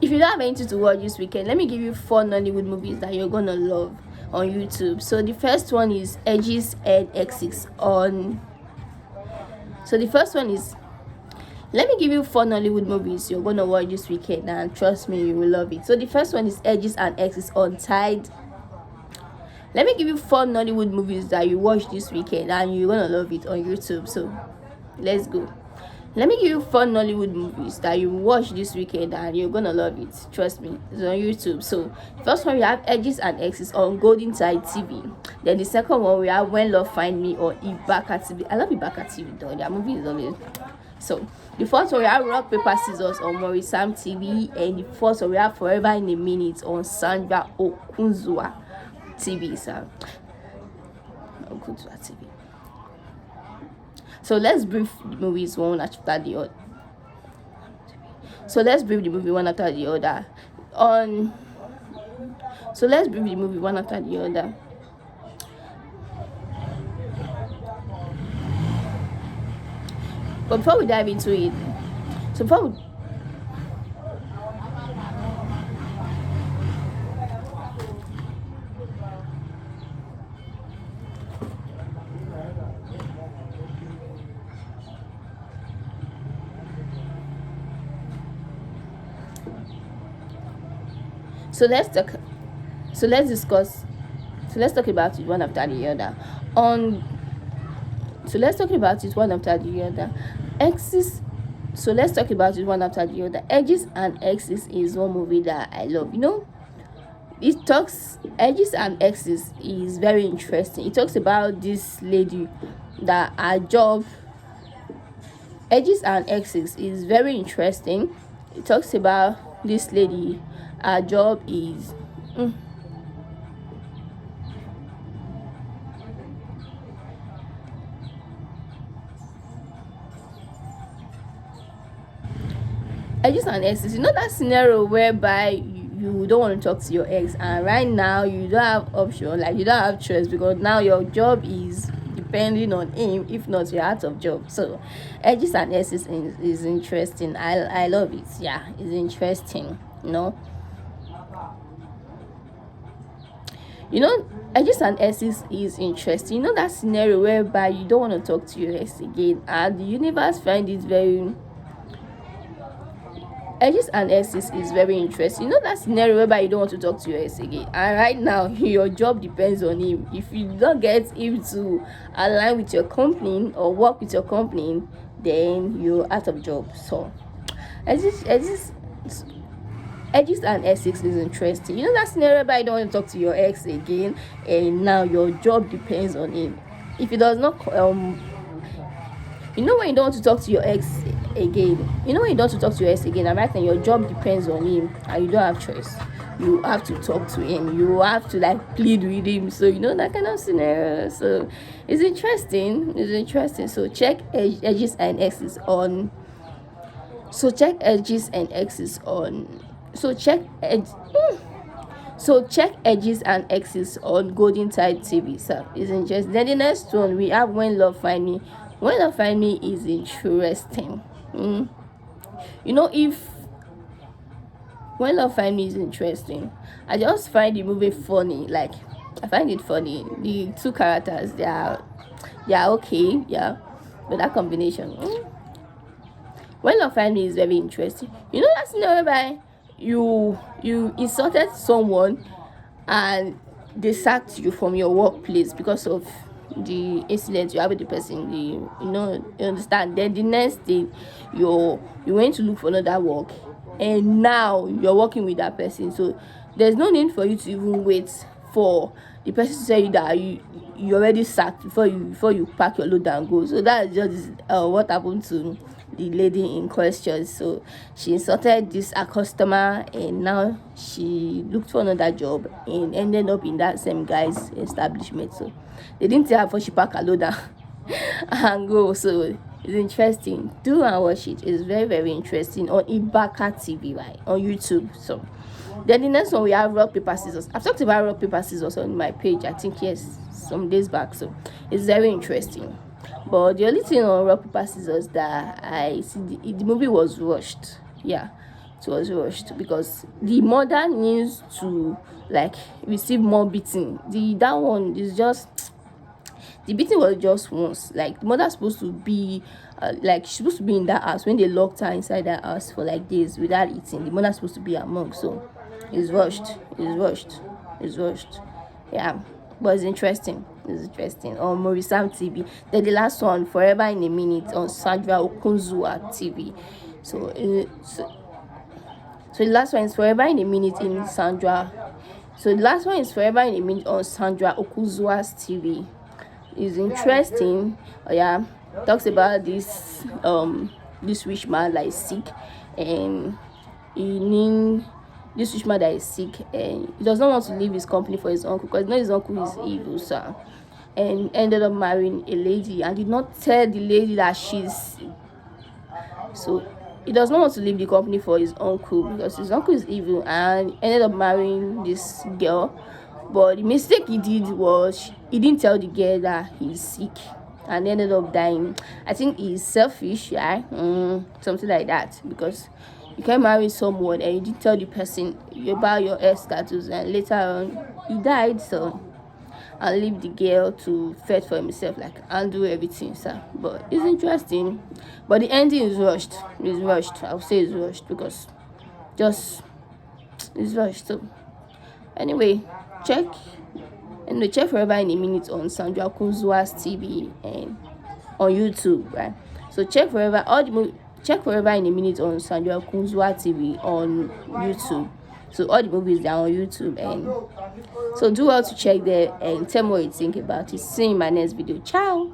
if you don't have anything to watch this weekend, let me give you 4 Nollywood movies that you're gonna love on YouTube. So the first one is Edges and Exits on. So the first one is. Let me give you 4 Nollywood movies you're gonna watch this weekend, and trust me, you will love it. So the first one is Edges and Exits on Tide. Let me give you 4 Nollywood movies that you watch this weekend and you're gonna love it on YouTube. So let's go. Let me give you 4 Nollywood movies that you watch this weekend and you're gonna love it. Trust me, it's on YouTube. So first one we have Edges and Exits on Golden Tide TV. Then the second one we have When Love Find Me on Ibaka TV. I love Ibaka TV though. Their movie is always. So the first one we have Rock Paper Scissors on Morisam TV, and the fourth one we have Forever in a Minute on Sandra Okunzua TV. So Okunzua TV. So let's brief the movies one after the other. So let's brief the movie one after the other. So let's brief the movie one after the other. But before we dive into it, let's talk about it one after the other. Let's talk about it one after the other. Let's talk about it one after the other. Edges and Exits is one movie that I love. Edges and Exits is very interesting. It talks about this lady that her job. Edges and Exits is very interesting. It talks about this lady. Her job is. Edges and Exits, that scenario whereby you don't want to talk to your ex, and right now you don't have option, like you don't have choice, because now your job is depending on him. If not, you're out of job. So Edges and Exits is interesting. I love it. Yeah, it's interesting. Edges and Exits is interesting. That scenario whereby you don't want to talk to your ex again, and the universe find it very. Edges and Exits is very interesting. That scenario whereby you don't want to talk to your ex again, and right now your job depends on him. If you don't get him to align with your company or work with your company, then you're out of job. So Edges and Exits is interesting. That scenario whereby you don't want to talk to your ex again, and now your job depends on him. If he does not when you don't want to talk to your ex again, and right now your job depends on him and you don't have choice, you have to talk to him, you have to plead with him. So that kind of scenario. So it's interesting. So check Edges and Exits on. Check Edges and Exits on Golden Tide TV. So it's interesting. Then the next one we have When Love Find Me. When Love Find Me is interesting. If When Love Find Me is interesting, I just find the movie funny. I find it funny. The two characters, they are okay, yeah, but that combination. When Love Find Me is very interesting. That's whereby you insulted someone and they sacked you from your workplace because of the incident you have with the person. You understand. Then the next day you went to look for another work, and now you're working with that person. So there's no need for you to even wait for the person to tell you that you already sacked before you pack your load and go. So that's just what happened to the lady in question. So she insulted her customer, and now she looked for another job and ended up in that same guy's establishment. So they didn't tell her before she packed her load and go. So it's interesting. Do and watch it. It's very, very interesting on Ibaka TV, right, on YouTube. So then the next one we have Rock Paper Scissors. I've talked about Rock Paper Scissors on my page, I think, yes, some days back. So it's very interesting. But the only thing on Rock Paper Scissors that I see, the movie was rushed. Yeah, It was rushed because the mother needs to like receive more beating. That one is just, the beating was just once. Like the mother's supposed to be like she's supposed to be in that house when they locked her inside that house for like days without eating. The mother's supposed to be among, so it's rushed. It's rushed. It's rushed. Yeah, but it's interesting. It's interesting. On Morisam TV. Then the last one, Forever in a Minute, on Sandra Okunzua TV. So, so the last one is Forever in a Minute in Sandra. So the last one is Forever in a Minute on Sandra Okuzua's TV. It's interesting. Yeah, talks about this rich man that is sick, and he need this rich man that is sick, and he does not want to leave his company for his uncle because you know his uncle is evil, sir, and ended up marrying a lady and did not tell the lady that she's, so he does not want to leave the company for his uncle because his uncle is evil, and ended up marrying this girl. But the mistake he did was he didn't tell the girl that he's sick and ended up dying. I think he's selfish, yeah, something like that, because you can marry someone and you didn't tell the person about your ex status, and later on he died. So I'll leave the girl to fend for himself, like, and do everything, sir. But it's interesting. But the ending is rushed. It's rushed. I'll say it's rushed because just it's rushed. So anyway, check check Forever in a Minute on Sandra Kunzua's TV and on YouTube, right? So check Forever in a Minute on Sandra Kunzua TV on YouTube. So all the movies are on YouTube, and so do well to check there and tell me what you think about it. See you in my next video. Ciao.